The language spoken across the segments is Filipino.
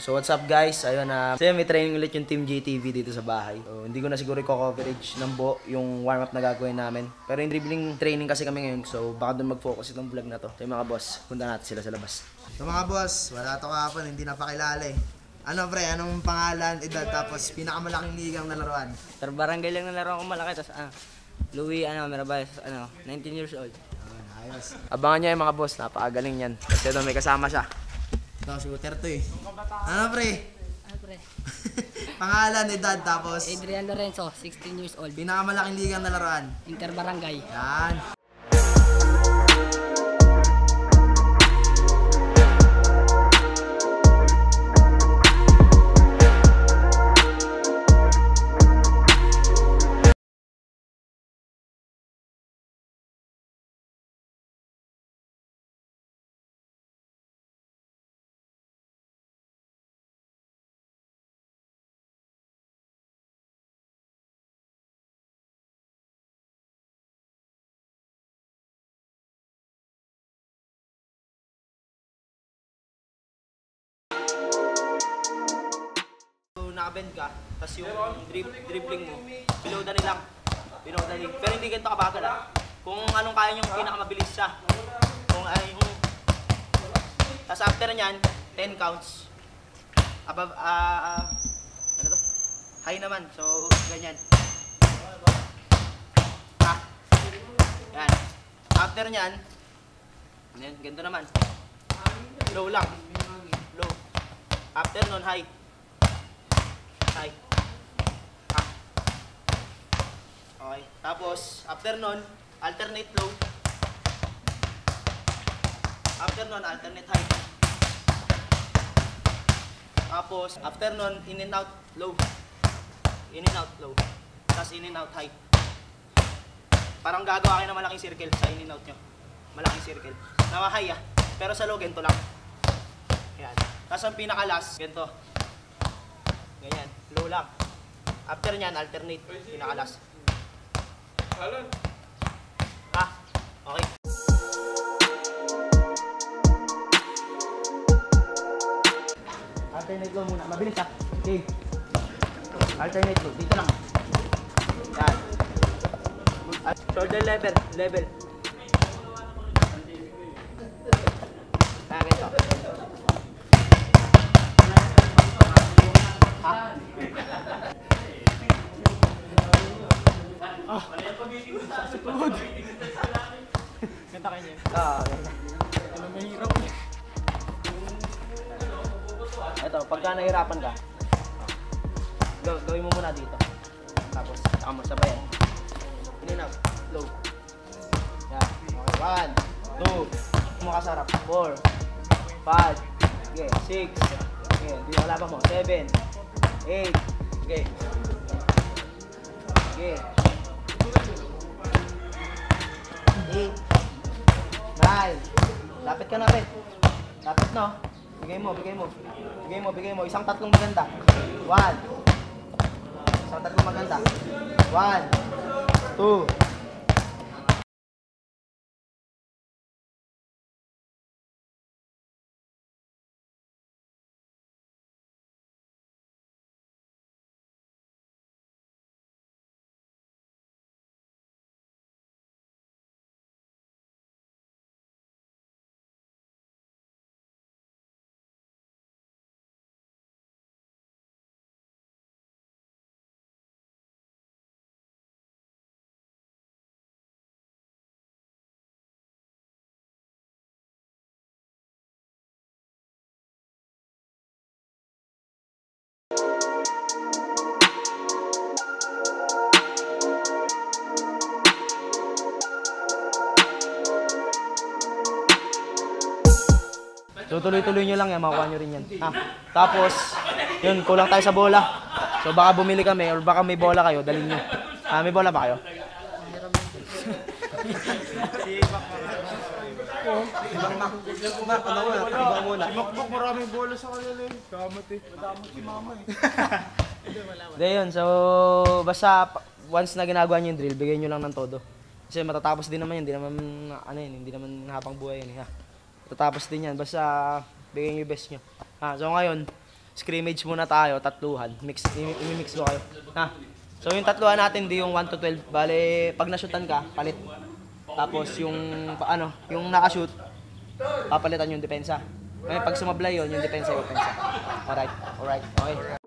So what's up guys, ayun na kasi may training ulit yung Team JTV dito sa bahay. So hindi ko na siguro i-coverage ng buo yung warm-up na gagawin namin. Pero yung dribbling training kasi kami ngayon, so baka doon mag-focus itong vlog na to. So yung mga boss, punta natin sila sa labas. So mga boss, wala to kahapon, hindi napakilala eh. Ano pre, anong pangalan, edad, tapos pinakamalaking ligang na laruan? Pero barangay lang na laro ko malaki, tapos Louis, Mirabal, 19 years old. Ayos. Abangan nyo yung mga boss, napakagaling yan. Kasi doon may kasama siya. Ito, shooter to eh. Ano pre? Ano pre? Pangalan, edad, tapos Adrian Lorenzo, 16 years old. pinakamalaking ligang na laruan. Inter Barangay. Yan. Nakabend ka, tapos yung dribbling mo, below the knee lang. Below the knee. Pero hindi ganito kabagal ah. Kung anong kaya nyo pinakamabilis siya. Kung yung... Tapos after nyan, 10 counts. Above, ano to? High naman, so ganyan. Yan. After nyan, ano yun? Ganito naman. Low lang. Low. After nun, high. High. Okay. Tapos, after nun, alternate low. After nun, alternate high. Tapos, after nun, in and out low. In and out low. Tapos in and out high. Parang gagawa kayo ng malaking circle sa in and out nyo. Malaking circle. Na high ah. Pero sa low, ganito lang. Yan. Tapos ang pinaka-last, ganito. Ganyan, low lang. After nyan, alternate, pinakalas. Okay. Alternate low muna, mabilis ha. Okay. Alternate low, dito lang. Yan. Shoulder level, level. Ganito. Ganda kayo niya. Ito, mahirap. Ito, pagka nahirapan ka, gawin mo muna dito. Tapos, saka mo sabayan. In and out, low. Yan. Okay, 1, 2, kumakasarap. 4, 5, okay, 6, okay, hindi na kalaban mo. 7, 8, okay. Okay. 8, 9, lapit ka na rin. Lapit no? Bigay mo, bigay mo. Bigay mo, bigay mo. Isang tatlong maganda. 1. Isang tatlong maganda. 1, 2. So tuloy-tuloy nyo lang yan, makuha nyo rin yan. Tapos, yun, kulang tayo sa bola. So baka bumili kami or baka may bola kayo, dalhin nyo. May bola ba kayo? Makmak maraming bola sa kanila eh. Damot eh. Damot si mama eh. Hindi yun, so basta once na ginagawa nyo yung drill, bigay nyo lang ng todo. Kasi matatapos din naman yun, hindi naman, hindi naman habang buhay yun. Matatapos din yan, basta bigay nyo yung best nyo. So ngayon, scrimmage muna tayo, tatluhan. Imimix ko kayo. Ha? So yung tatluhan natin, di yung 1 to 12. Bale, pag na-shootan ka, palit. Tapos yung, yung nakashoot, papalitan yung depensa. Ngayon, pag sumablay yun, yung depensa. Alright, okay.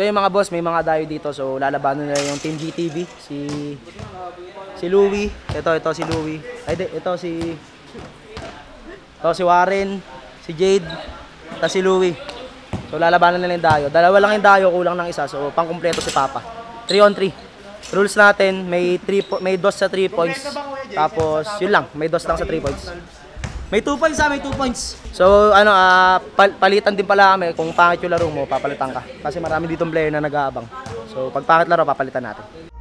So yung mga boss, may mga dayo dito. So lalabanan nila yung Team GTV, si Louie, ito si Louie. Ito si Warren, si Jade, ito si Louie. So lalabanan nila yung dayo. Dalawa lang yung dayo, kulang ng isa. So pangkumpleto si Papa. 3 on 3. Rules natin, may dos sa 3 points. Tapos yun lang, may dos lang sa 3 points. May 2 points may 2 points. So palitan din pala kami. Kung pangit yung laro mo, papalitan ka. Kasi marami ditong player na nag-aabang. So pag pangit laro, papalitan natin.